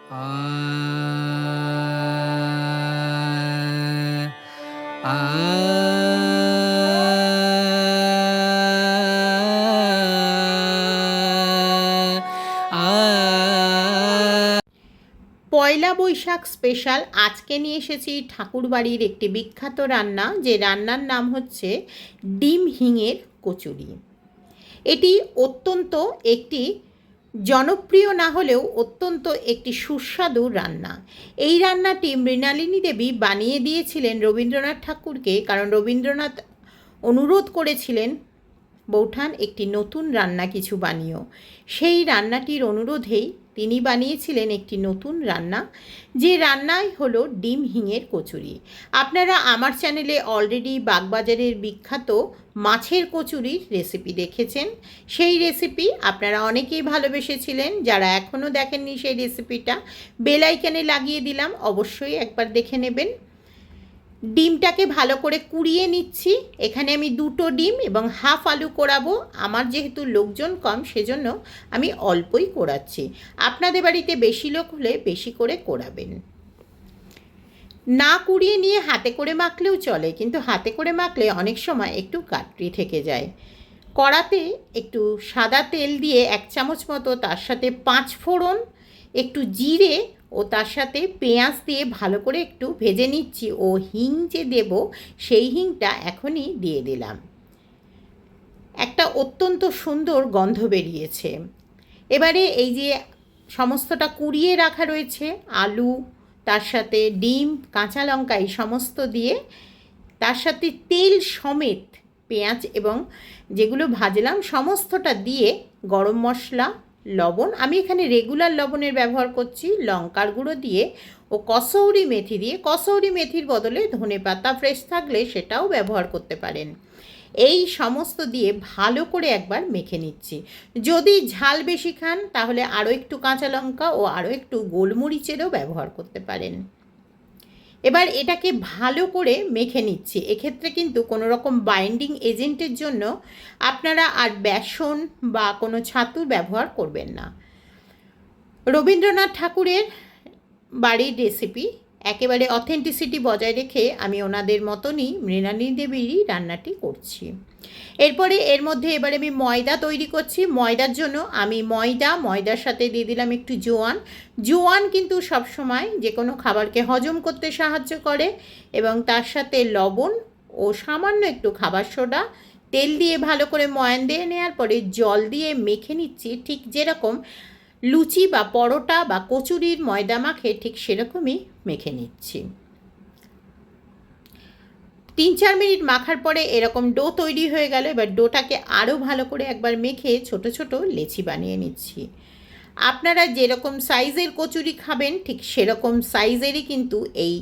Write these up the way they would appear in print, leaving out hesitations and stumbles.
আ আ পয়লা Boishakh special আজকে নিয়ে এসেছি ঠাকুরবাড়ির একটি বিখ্যাত রান্না, যে রান্নার নাম হচ্ছে ডিম হিঙের কচুরি। এটি অত্যন্ত একটি জনপ্রিয় না হলেও অত্যন্ত একটি সুস্বাদু রান্না। এই রান্নাটি মৃণালিনী দেবী বানিয়ে দিয়েছিলেন রবীন্দ্রনাথ ঠাকুরকে, কারণ রবীন্দ্রনাথ অনুরোধ করেছিলেন বৌঠান একটি নতুন রান্না কিছু বানিও। সেই রান্নাটির অনুরোধেই তিনি বানিয়েছিলেন একটি নতুন রান্না, যে রান্নাই হলো ডিম হিঙের কচুরি। আপনারা আমার চ্যানেলে অলরেডি বাগবাজারের বিখ্যাত মাছের কচুরির রেসিপি দেখেছেন। সেই রেসিপি আপনারা অনেকেই ভালোবেসেছিলেন। যারা এখনও দেখেননি সেই রেসিপিটা বেল আইকনে লাগিয়ে দিলাম, অবশ্যই একবার দেখে নেবেন। ডিমটাকে ভালো করে কুড়িয়ে নিচ্ছি। এখানে আমি 2টো ডিম এবং হাফ আলু কোড়াবো। আমার যেহেতু লোকজন কম সেজন্য আমি অল্পই কোড়াচ্ছি। আপনাদের বাড়িতে বেশি লোক হলে বেশি করে কোড়াবেন। না কুড়িয়ে নিয়ে হাতে করে মাখলেও চলে, কিন্তু হাতে করে মাখলে অনেক সময় একটু কাটরি থেকে যায়। কড়াতে একটু সাদা তেল দিয়ে 1 চামচ মতো, তার সাথে 5 ফোড়ন, একটু জিরে ও তার সাথে পেঁয়াজ দিয়ে ভালো করে একটু ভেজে নিচ্ছি। ও হিং যে দেব সেই হিংটা এখনই দিয়ে দিলাম। একটা অত্যন্ত সুন্দর গন্ধ বেরিয়েছে। এবারে এই যে সমস্তটা কুড়িয়ে রাখা রয়েছে, আলু, তার সাথে ডিম, কাঁচা লঙ্কা, এই সমস্ত দিয়ে, তার সাথে তেল সমেত পেঁয়াজ এবং যেগুলো ভাজলাম সমস্তটা দিয়ে, গরম মশলা, লবণ, আমি এখানে রেগুলার লবণের ব্যবহার করছি, লঙ্কার গুঁড়ো দিয়ে ও কসৌরি মেথি দিয়ে, কসৌরি মেথির বদলে ধনেপাতা ফ্রেশ থাকলে সেটাও ব্যবহার করতে পারেন। এই সমস্ত দিয়ে ভালো করে একবার মেখে নিচ্ছি। যদি ঝাল বেশি খান তাহলে আরও একটু কাঁচা লঙ্কা ও আরও একটু গোলমরিচেরও ব্যবহার করতে পারেন। এবার এটাকে ভালো করে মেখে নিচ্ছি। এক্ষেত্রে কিন্তু কোনো রকম বাইন্ডিং এজেন্টের জন্য আপনারা আর বেসন বা কোনো ছাতুর ব্যবহার করবেন না। রবীন্দ্রনাথ ঠাকুরের বাড়ির রেসিপি, একেবারে অথেন্টিসিটি বজায় রেখে আমি ওনাদের মতনই মৃণালিনী দেবীরই রান্নাটি করছি। এরপরে এর মধ্যে এবারে আমি ময়দা তৈরি করছি। ময়দার জন্য আমি ময়দার সাথে দিয়ে দিলাম একটু জোয়ান। জোয়ান কিন্তু সবসময় যে কোনো খাবারকে হজম করতে সাহায্য করে, এবং তার সাথে লবণ ও সামান্য একটু খাবার সোডা, তেল দিয়ে ভালো করে ময়ান দিয়ে নেওয়ার পরে জল দিয়ে মেখে নিচ্ছি, ঠিক যেরকম লুচি বা পরোটা বা কচুরির ময়দা মাখে ঠিক সেরকমই মেখে নিচ্ছি। 3-4 মিনিট মাখার পরে এরকম ডো তৈরি হয়ে গেল। এবার ডোটাকে আরও ভালো করে একবার মেখে ছোট ছোট লেচি বানিয়ে নিচ্ছি। আপনারা যেরকম সাইজের কচুরি খাবেন ঠিক সেরকম সাইজেরই কিন্তু এই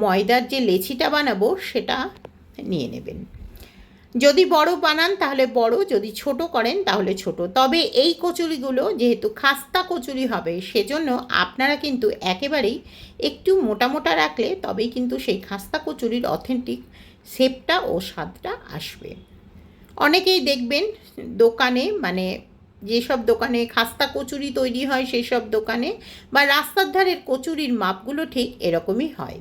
ময়দার যে লেচিটা বানাবো সেটা নিয়ে নেবেন। যদি বড় বানান তাহলে বড়, যদি ছোট করেন তাহলে ছোট। তবে এই কচুরিগুলো যেহেতু খাস্তা কচুরি হবে সেজন্য আপনারা কিন্তু একেবারেই একটু মোটা মোটা রাখলে তবেই কিন্তু সেই খাস্তা কচুরির অথেন্টিক শেপটা ও স্বাদটা আসবে। অনেকেই দেখবেন দোকানে, মানে যেসব দোকানে খাস্তা কচুরি তৈরি হয় সেই সব দোকানে বা রাস্তার ধারের কচুরির মাপগুলো ঠিক এরকমই হয়।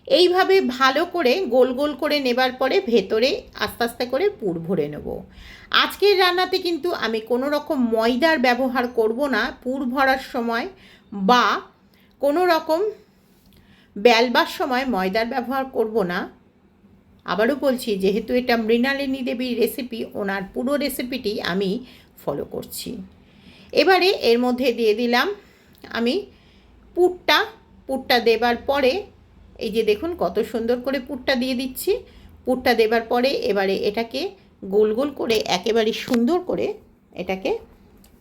এইভাবে ভালো করে গোল গোল করে নেবার পরে ভেতরে আস্তে আস্তে করে পুর ভরে নেব। আজকের রান্নাতে কিন্তু আমি কোনো রকম ময়দার ব্যবহার করব না পুর ভরার সময়, বা কোনো রকম বেলবার সময় ময়দার ব্যবহার করব না। আবারও বলছি, যেহেতু এটা মৃণালিনী দেবীর রেসিপি, ওনার পুরো রেসিপিটি আমি ফলো করছি। এবারে এর মধ্যে দিয়ে দিলাম আমি পুরটা দেবার পরে, এই যে দেখুন কত সুন্দর করে পুরটা দিয়ে দিচ্ছি। পুরটা দেবার পরে এবারে এটাকে গোল গোল করে একেবারে সুন্দর করে এটাকে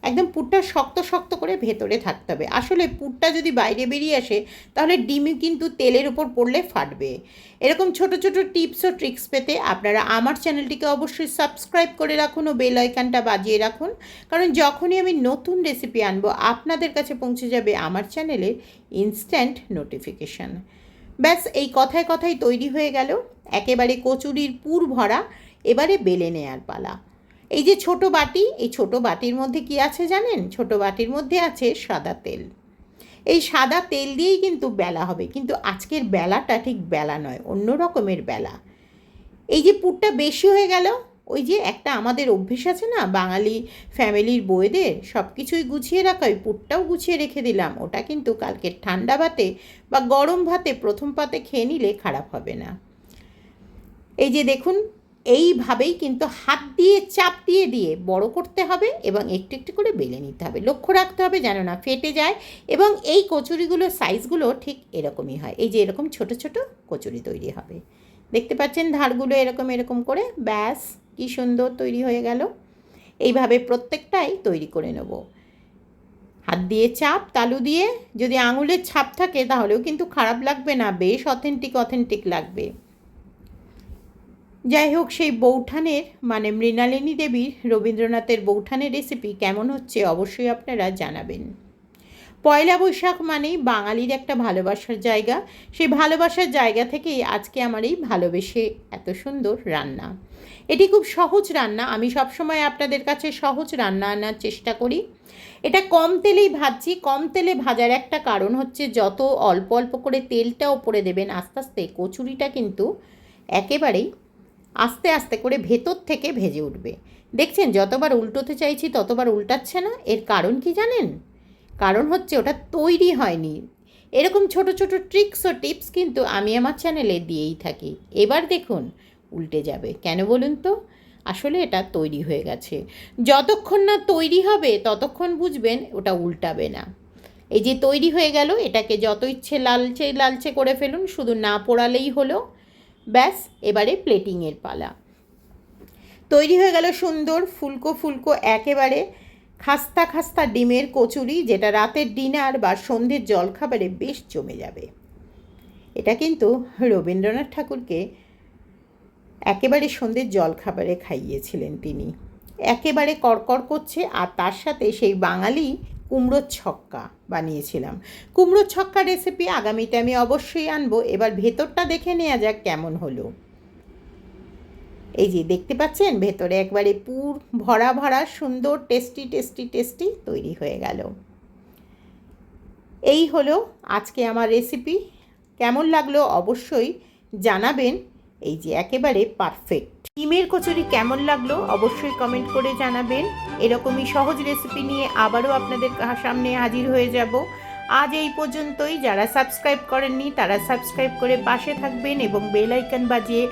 একদম পুরটা শক্ত শক্ত করে ভেতরে থাকতে হবে। আসলে পুরটা যদি বাইরে বেরিয়ে আসে তাহলে ডিমই কিন্তু তেলের উপর পড়লে ফাটবে। এরকম ছোট ছোট টিপস ও ট্রিক্স পেতে আপনারা আমার চ্যানেলটিকে অবশ্যই সাবস্ক্রাইব করে রাখুন ও বেল আইকনটা বাজিয়ে রাখুন, কারণ যখনই আমি নতুন রেসিপি আনবো আপনাদের কাছে পৌঁছে যাবে আমার চ্যানেলে ইনস্ট্যান্ট নোটিফিকেশান। ব্যাস এই কথায় কথায় তৈরি হয়ে গেল একেবারে কচুরির পুর ভরা। এবারে বেলে নেয়ার পালা। এই যে ছোট বাটি, এই ছোট বাটির মধ্যে কি আছে জানেন? ছোট বাটির মধ্যে আছে সাদা তেল। এই সাদা তেল দিয়েই কিন্তু বেলা হবে, কিন্তু আজকের বেলাটা ঠিক বেলা নয়, অন্য রকমের বেলা। এই যে পুরটা বেশি হয়ে গেল, ওই যে একটা আমাদের অভ্যেস আছে না বাঙালি ফ্যামিলির বউদের, সব কিছুই গুছিয়ে রাখা, ওই পুরটাও গুছিয়ে রেখে দিলাম। ওটা কিন্তু কালকে ঠান্ডা ভাতে বা গরম ভাতে প্রথম পাতে খেয়ে নিলে খারাপ হবে না। এই যে দেখুন, এইভাবেই কিন্তু হাত দিয়ে চাপ দিয়ে দিয়ে বড় করতে হবে এবং একটু একটু করে বেলে নিতে হবে। লক্ষ্য রাখতে হবে যেন না ফেটে যায়। এবং এই কচুরিগুলোর সাইজগুলো ঠিক এরকমই হয়, এই যে এরকম ছোট ছোট কচুরি তৈরি হবে। দেখতে পাচ্ছেন ধারগুলো এরকম এরকম করে, ব্যাস কি সুন্দর তৈরি হয়ে গেল। এইভাবে প্রত্যেকটাই তৈরি করে নেব। হাত দিয়ে চাপ তালু দিয়ে, যদি আঙুলের ছাপ থাকে তাহলেও কিন্তু খারাপ লাগবে না, বেশ অথেন্টিক লাগবে। যাই হোক, সেই বৌঠানের মানে মৃণালিনী দেবীর, রবীন্দ্রনাথের বৌঠানের রেসিপি কেমন হচ্ছে অবশ্যই আপনারা জানাবেন। পয়লা বৈশাখ মানেই বাঙালির একটা ভালোবাসার জায়গা, সেই ভালোবাসার জায়গা থেকেই আজকে আমার এই ভালোবেসে এত সুন্দর রান্না। এটি খুব সহজ রান্না, আমি সবসময় আপনাদের কাছে সহজ রান্না আনার চেষ্টা করি। এটা কম তেলেই ভাজছি। কম তেলে ভাজার একটা কারণ হচ্ছে, যত অল্প অল্প করে তেলটা ওপরে দেবেন আস্তে আস্তে কচুরিটা কিন্তু একেবারেই আস্তে আস্তে করে ভেতর থেকে ভেজে উঠবে। দেখছেন যতবার উল্টোতে চাইছি ততবার উল্টাচ্ছে না, এর কারণ কি জানেন? কারণ হচ্ছে ওটা তৈরি হয়নি। এরকম ছোট ছোট ট্রিক্স ও টিপস কিন্তু আমি আমার চ্যানেলে দিয়েই থাকি। এবার দেখুন উল্টে যাবে কেন বলুন তো? আসলে এটা তৈরি হয়ে গেছে। যতক্ষণ না তৈরি হবে ততক্ষণ বুঝবেন ওটা উল্টাবে না। এই যে তৈরি হয়ে গেল, এটাকে যত ইচ্ছে লালচে লালচে করে ফেলুন, শুধু না পোড়ালেই হলো। ব্যাস, এবারে প্লেটিংয়ের পালা। তৈরি হয়ে গেল সুন্দর ফুলকো ফুলকো একেবারে খাস্তা খাস্তা ডিমের কচুরি, যেটা রাতের ডিনার বা সন্ধ্যের জলখাবারে বেশ জমে যাবে। এটা কিন্তু রবীন্দ্রনাথ ঠাকুরকে একেবারে সন্ধ্যের জলখাবারে খাইয়েছিলেন তিনি। একেবারে কড়কড় করছে, আর তার সাথে সেই বাঙালি কুমড়োর ছক্কা বানিয়েছিলাম। কুমড়োর ছক্কা রেসিপি আগামীতে আমি অবশ্যই আনবো। এবার ভেতরটা দেখে নেওয়া যাক কেমন হলো। এই যে দেখতে পাচ্ছেন ভেতরে একবারে পুর ভরা ভরা সুন্দর টেস্টি টেস্টি টেস্টি তৈরি হয়ে গেল। এই হলো আজকে আমার রেসিপি। কেমন লাগলো অবশ্যই জানাবেন। এই যে একেবারে পারফেক্ট। ডিমের কচুরি কেমন লাগলো অবশ্যই কমেন্ট করে জানাবেন। এরকমই সহজ রেসিপি নিয়ে আবারও আপনাদের সামনে হাজির হয়ে যাব। আজ এই পর্যন্তই। যারা সাবস্ক্রাইব করেননি তারা সাবস্ক্রাইব করে পাশে থাকবেন এবং বেল আইকন বাজিয়ে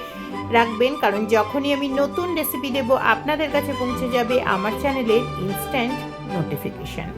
রাখবেন, কারণ যখনই আমি নতুন রেসিপি দেব আপনাদের কাছে পৌঁছে যাবে আমার চ্যানেলের ইনস্ট্যান্ট নোটিফিকেশান।